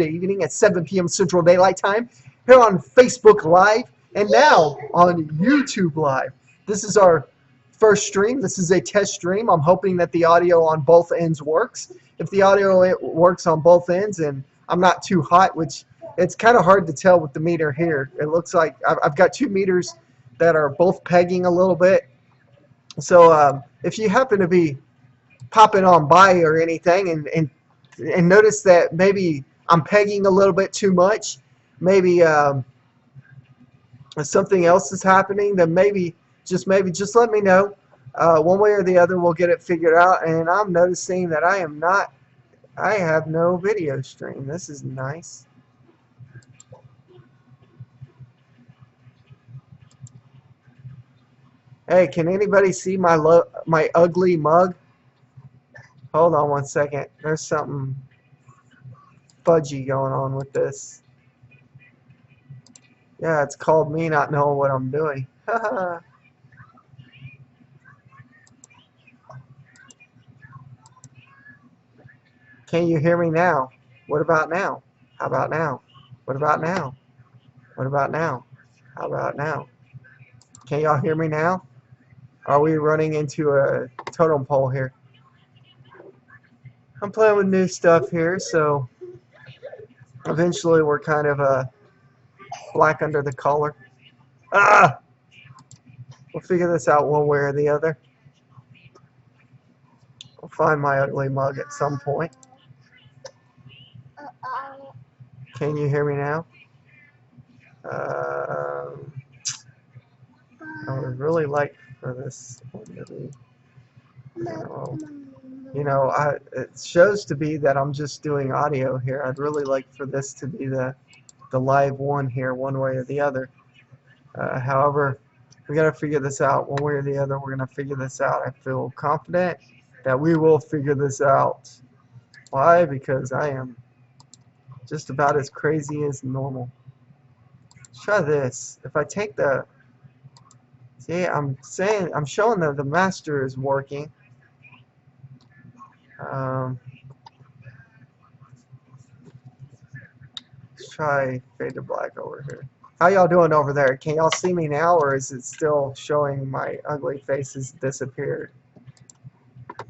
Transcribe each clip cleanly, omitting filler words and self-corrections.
Tuesday evening at 7 p.m. Central Daylight Time here on Facebook Live and now on YouTube Live. This is our first stream. This is a test stream. I'm hoping that the audio on both ends works. If the audio works on both ends and I'm not too hot, which it's kind of hard to tell with the meter here. It looks like I've got two meters that are both pegging a little bit. So if you happen to be popping on by or anything and notice that maybe I'm pegging a little bit too much, maybe something else is happening, then maybe just let me know. One way or the other, we'll get it figured out. And I'm noticing that I have no video stream. This is nice. Hey, can anybody see my ugly mug? Hold on one second. There's something fudgy going on with this. Yeah, it's called me not knowing what I'm doing. Can you hear me now? What about now? How about now? What about now? What about now? How about now? Can y'all hear me now? Are we running into a totem pole here? I'm playing with new stuff here, so eventually we're kind of black under the collar. We'll figure this out one way or the other. I'll find my ugly mug at some point. Can you hear me now? I would really like for this one to be, it shows to be that I'm just doing audio here. I'd really like for this to be the live one here, one way or the other. However, we got to figure this out one way or the other. We're going to figure this out. I feel confident that we will figure this out. Why? Because I am just about as crazy as normal. Let's try this. If I take the... See, I'm showing that the master is working. Let's try fade to black over here. How y'all doing over there? Can y'all see me now, or is it still showing my ugly face has disappeared?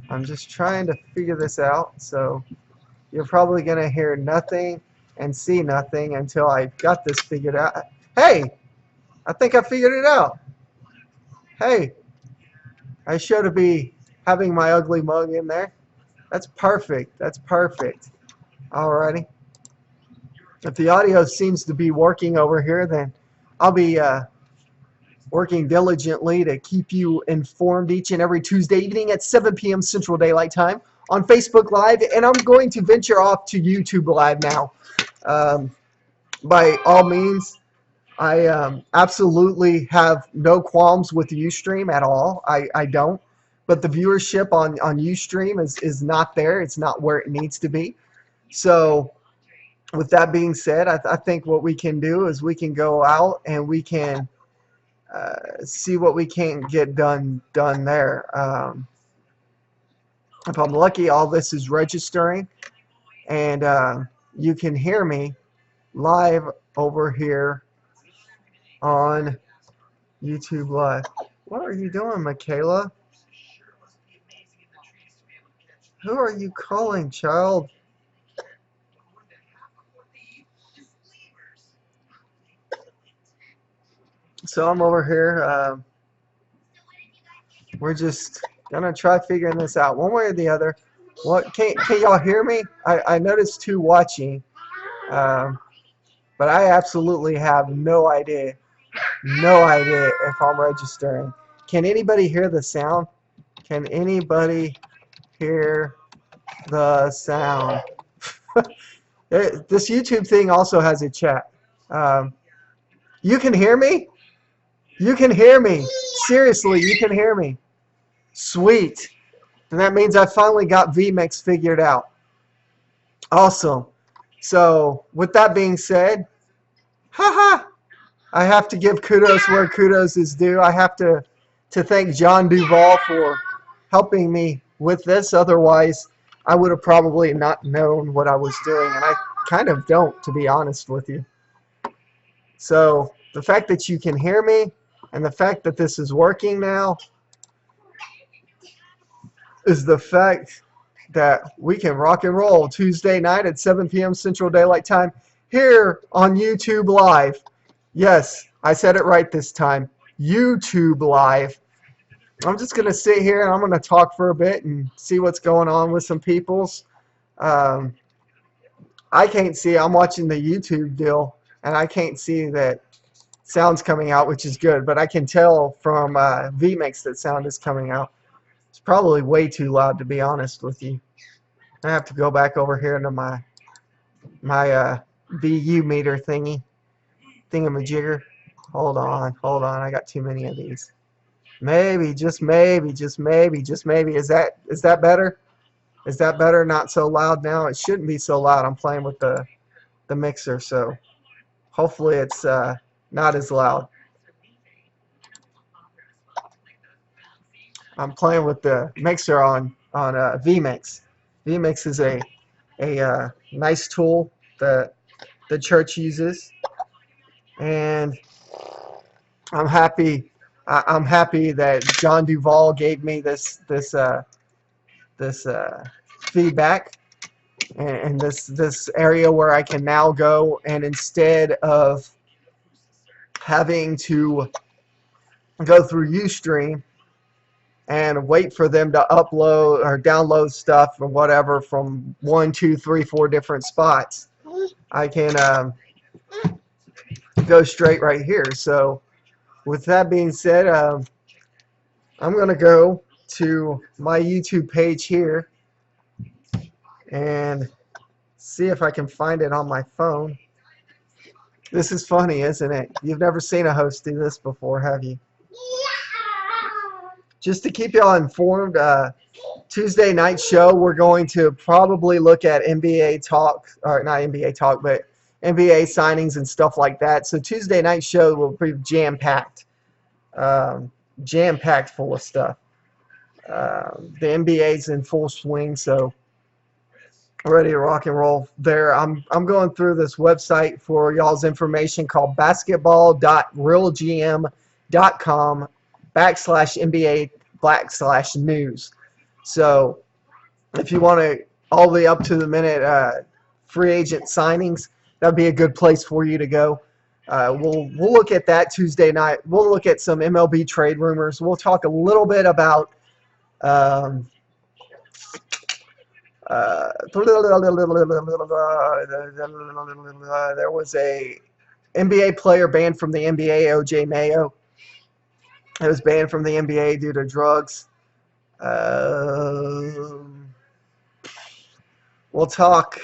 I'm just trying to figure this out, so you're probably going to hear nothing and see nothing until I've got this figured out. Hey! I think I figured it out. Hey! I show to be having my ugly mug in there. That's perfect. That's perfect. Alrighty. If the audio seems to be working over here, then I'll be working diligently to keep you informed each and every Tuesday evening at 7 p.m. Central Daylight Time on Facebook Live, and I'm going to venture off to YouTube Live now. By all means, I absolutely have no qualms with Ustream at all. I don't. But the viewership on Ustream is not there. It's not where it needs to be. So with that being said, I think what we can do is we can go out and we can see what we can get done there. If I'm lucky, all this is registering, and you can hear me live over here on YouTube Live. What are you doing, Michaela? Who are you calling, child? So I'm over here. We're just gonna try figuring this out one way or the other. What can y'all hear me? I noticed two watching, but I absolutely have no idea if I'm registering. Can anybody hear the sound? Can anybody hear the sound? This YouTube thing also has a chat. You can hear me? You can hear me. Seriously, you can hear me. Sweet. And that means I finally got vMix figured out. Awesome. So, with that being said, I have to give kudos where kudos is due. I have to thank John Duvall for helping me with this. Otherwise, I would have probably not known what I was doing. And I kind of don't, to be honest with you. So the fact that you can hear me and the fact that this is working now is the fact that we can rock and roll Tuesday night at 7 p.m. Central Daylight Time here on YouTube Live. Yes, I said it right this time. YouTube Live. I'm just going to sit here and I'm going to talk for a bit and see what's going on with some peoples. I can't see. I'm watching the YouTube deal, and I can't see that sound's coming out, which is good. But I can tell from vMix that sound is coming out. It's probably way too loud, to be honest with you. I have to go back over here into my VU meter thingamajigger. Hold on. I got too many of these. Maybe, just maybe. Is that better? Is that better? Not so loud now? It shouldn't be so loud. I'm playing with the mixer, so hopefully it's not as loud. I'm playing with the mixer on vMix. vMix is a nice tool that the church uses, and I'm happy. I'm happy that John Duvall gave me this feedback and this area where I can now go, and instead of having to go through Ustream and wait for them to upload or download stuff or whatever from 1, 2, 3, 4 different spots, I can go straight right here. So with that being said, I'm going to go to my YouTube page here and see if I can find it on my phone. This is funny, isn't it? You've never seen a host do this before, have you? Just to keep y'all informed, Tuesday night show, we're going to probably look at NBA talk, or not NBA talk, but NBA signings and stuff like that. So Tuesday night show will be jam-packed full of stuff. The NBA's in full swing, so ready to rock and roll there. I'm going through this website for y'all's information called basketball.realgm.com/NBA/news. So if you want to all the up to the minute free agent signings, that'd be a good place for you to go. We'll look at that Tuesday night. We'll look at some MLB trade rumors. We'll talk a little bit about there was a NBA player banned from the NBA, OJ Mayo. It was banned from the NBA due to drugs. We'll talk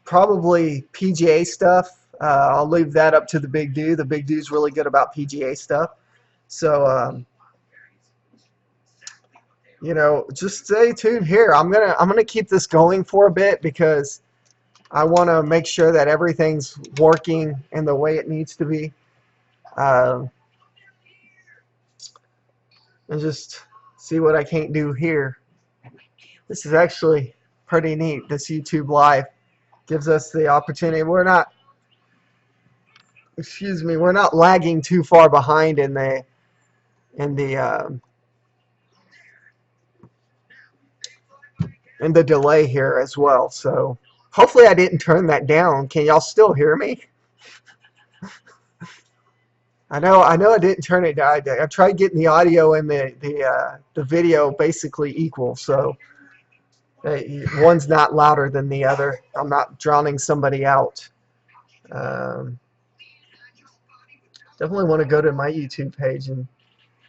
probably PGA stuff. I'll leave that up to the big dude. The big dude's really good about PGA stuff. So, just stay tuned here. I'm gonna keep this going for a bit because I want to make sure that everything's working in the way it needs to be. And just see what I can't do here. This is actually pretty neat. This YouTube Live gives us the opportunity. We're not lagging too far behind in the delay here as well. So hopefully I didn't turn that down. Can y'all still hear me? I know I didn't turn it down. I tried getting the audio and the video basically equal, so one's not louder than the other. I'm not drowning somebody out. Definitely want to go to my YouTube page and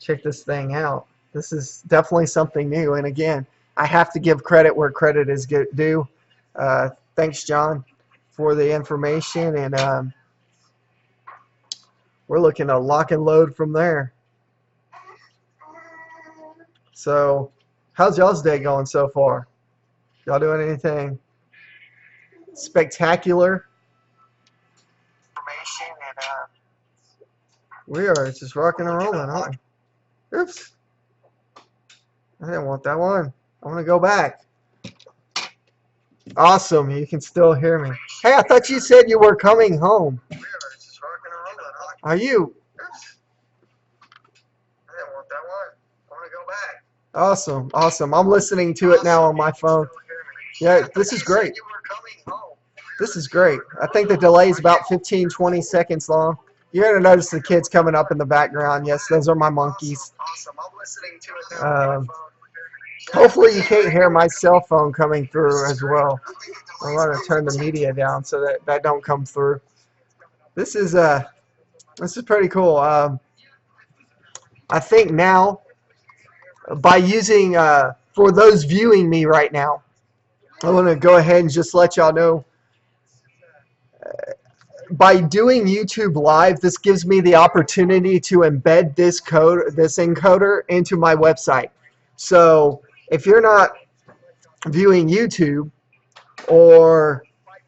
check this thing out. This is definitely something new, and again, I have to give credit where credit is due. Thanks, John, for the information, and we're looking to lock and load from there. So, how's y'all's day going so far? Y'all doing anything spectacular? We are just rocking and rolling, aren't we? Oops. I didn't want that one. I want to go back. Awesome. You can still hear me. Hey, I thought you said you were coming home. Are you? Awesome. Awesome. I'm listening to it now on my phone. Yeah, this is great. This is great. I think the delay is about 15, 20 seconds long. You're going to notice the kids coming up in the background. Yes, those are my monkeys. Um, Hopefully you can't hear my cell phone coming through as well. I'm going to turn the media down so that that don't come through. This is pretty cool. I think now by using for those viewing me right now, I want to go ahead and just let y'all know by doing YouTube Live, this gives me the opportunity to embed this encoder into my website. So if you're not viewing YouTube or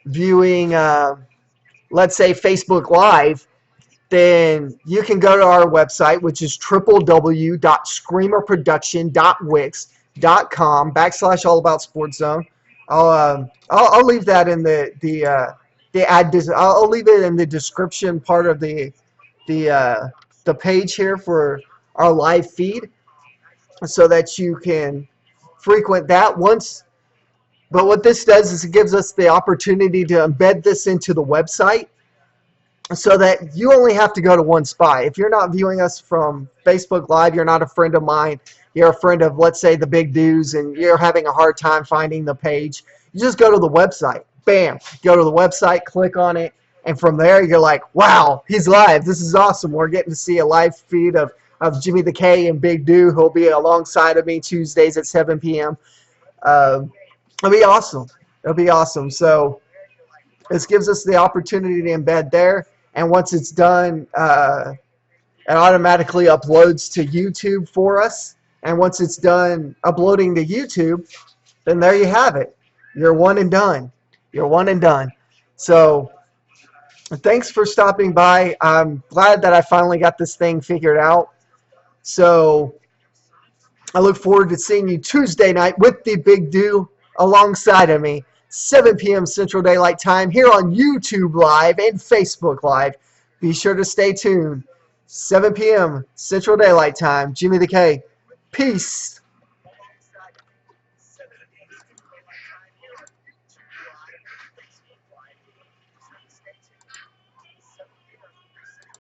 viewing, let's say, Facebook Live, then you can go to our website, which is www.screamerproduction.wix.com/AllAboutSportsZone. I'll leave that in the ad. I'll leave it in the description part of the uh, the page here for our live feed, so that you can frequent that once. But what this does is it gives us the opportunity to embed this into the website, so that you only have to go to one spot. If you're not viewing us from Facebook Live, you're not a friend of mine, you're a friend of, let's say, the big dudes, and you're having a hard time finding the page, you just go to the website. Bam! Go to the website, click on it, and from there you're like, wow, he's live. This is awesome. We're getting to see a live feed of Jimmy the K and Big Dude, who'll be alongside of me Tuesdays at 7 p.m. It'll be awesome. It'll be awesome. So this gives us the opportunity to embed there. And once it's done, it automatically uploads to YouTube for us. And once it's done uploading to YouTube, then there you have it. You're one and done. You're one and done. So thanks for stopping by. I'm glad that I finally got this thing figured out. So I look forward to seeing you Tuesday night with the Big Do alongside of me. 7 p.m. Central Daylight Time here on YouTube Live and Facebook Live. Be sure to stay tuned. 7 p.m. Central Daylight Time. Jimmy the K. Peace.